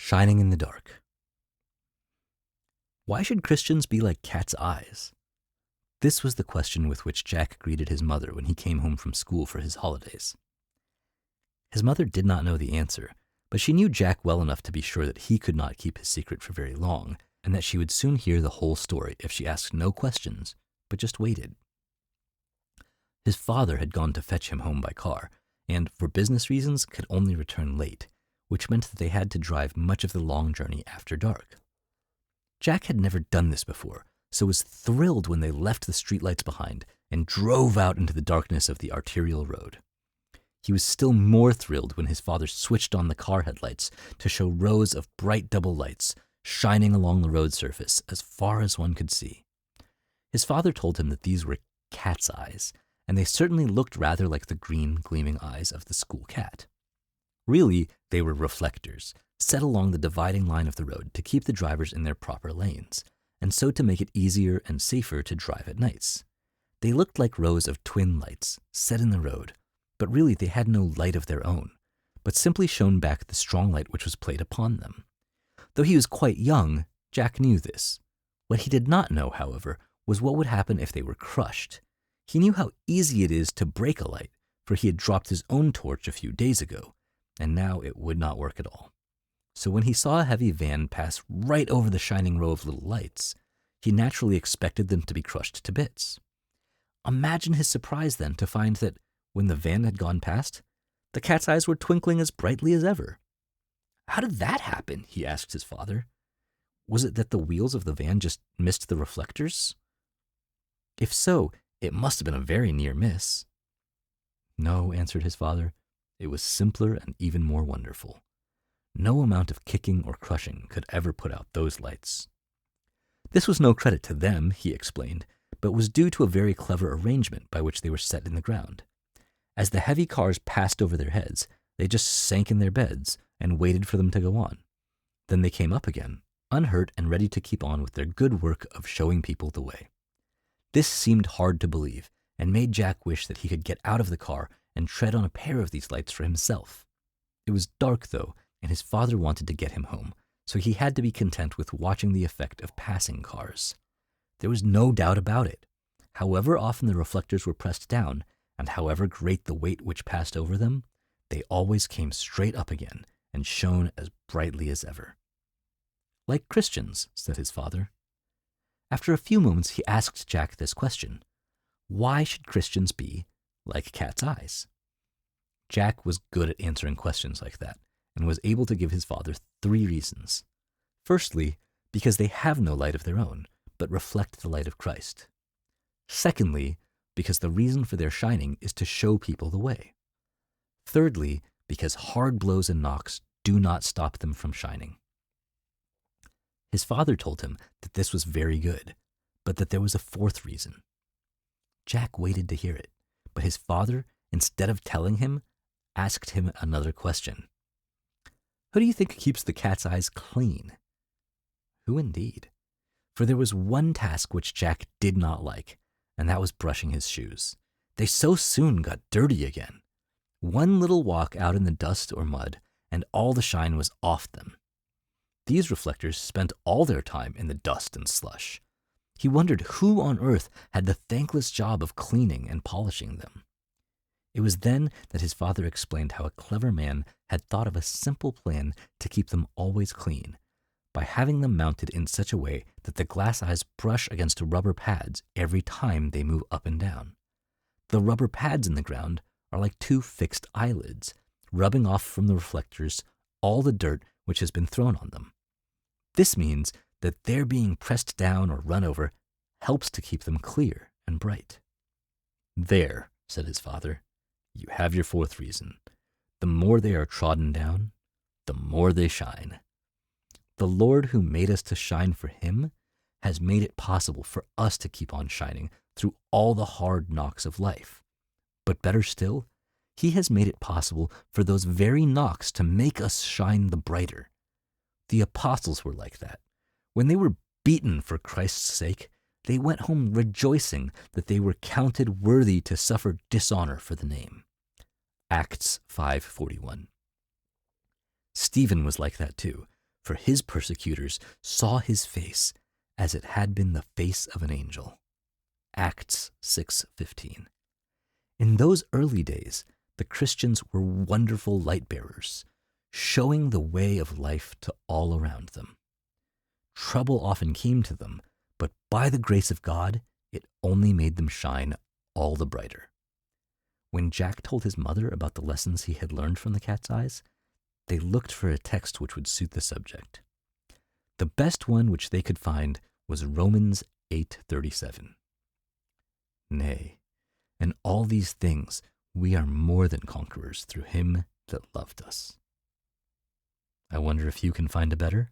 Shining in the dark. Why should Christians be like cat's eyes? This was the question with which Jack greeted his mother when he came home from school for his holidays. His mother did not know the answer, but she knew Jack well enough to be sure that he could not keep his secret for very long, and that she would soon hear the whole story if she asked no questions, but just waited. His father had gone to fetch him home by car, and for business reasons could only return late, which meant that they had to drive much of the long journey after dark. Jack had never done this before, so was thrilled when they left the streetlights behind and drove out into the darkness of the arterial road. He was still more thrilled when his father switched on the car headlights to show rows of bright double lights shining along the road surface as far as one could see. His father told him that these were cat's eyes, and they certainly looked rather like the green, gleaming eyes of the school cat. Really, they were reflectors, set along the dividing line of the road to keep the drivers in their proper lanes, and so to make it easier and safer to drive at nights. They looked like rows of twin lights set in the road, but really they had no light of their own, but simply shone back the strong light which was played upon them. Though he was quite young, Jack knew this. What he did not know, however, was what would happen if they were crushed. He knew how easy it is to break a light, for he had dropped his own torch a few days ago, and now it would not work at all. So when he saw a heavy van pass right over the shining row of little lights, he naturally expected them to be crushed to bits. Imagine his surprise then to find that, when the van had gone past, the cat's eyes were twinkling as brightly as ever. How did that happen? He asked his father. Was it that the wheels of the van just missed the reflectors? If so, it must have been a very near miss. No, answered his father. It was simpler and even more wonderful. No amount of kicking or crushing could ever put out those lights. This was no credit to them, he explained, but was due to a very clever arrangement by which they were set in the ground. As the heavy cars passed over their heads, they just sank in their beds and waited for them to go on. Then they came up again, unhurt and ready to keep on with their good work of showing people the way. This seemed hard to believe, and made Jack wish that he could get out of the car and tread on a pair of these lights for himself. It was dark, though, and his father wanted to get him home, so he had to be content with watching the effect of passing cars. There was no doubt about it. However often the reflectors were pressed down, and however great the weight which passed over them, they always came straight up again and shone as brightly as ever. Like Christians, said his father. After a few moments he asked Jack this question. Why should Christians be like cat's eyes? Jack was good at answering questions like that, and was able to give his father 3 reasons. Firstly, because they have no light of their own, but reflect the light of Christ. Secondly, because the reason for their shining is to show people the way. Thirdly, because hard blows and knocks do not stop them from shining. His father told him that this was very good, but that there was a 4th reason. Jack waited to hear it, but his father, instead of telling him, asked him another question. Who do you think keeps the cat's eyes clean? Who indeed? For there was one task which Jack did not like, and that was brushing his shoes. They so soon got dirty again. One little walk out in the dust or mud, and all the shine was off them. These reflectors spent all their time in the dust and slush. He wondered who on earth had the thankless job of cleaning and polishing them. It was then that his father explained how a clever man had thought of a simple plan to keep them always clean, by having them mounted in such a way that the glass eyes brush against rubber pads every time they move up and down. The rubber pads in the ground are like 2 fixed eyelids, rubbing off from the reflectors all the dirt which has been thrown on them. This means that their being pressed down or run over helps to keep them clear and bright. There, said his father, you have your 4th reason. The more they are trodden down, the more they shine. The Lord who made us to shine for him has made it possible for us to keep on shining through all the hard knocks of life. But better still, he has made it possible for those very knocks to make us shine the brighter. The apostles were like that. When they were beaten for Christ's sake, they went home rejoicing that they were counted worthy to suffer dishonor for the name. Acts 5:41. Stephen was like that too, for his persecutors saw his face as it had been the face of an angel. Acts 6:15. In those early days, the Christians were wonderful light bearers, showing the way of life to all around them. Trouble often came to them, but by the grace of God, it only made them shine all the brighter. When Jack told his mother about the lessons he had learned from the cat's eyes, they looked for a text which would suit the subject. The best one which they could find was Romans 8:37. Nay, in all these things we are more than conquerors through him that loved us. I wonder if you can find a better?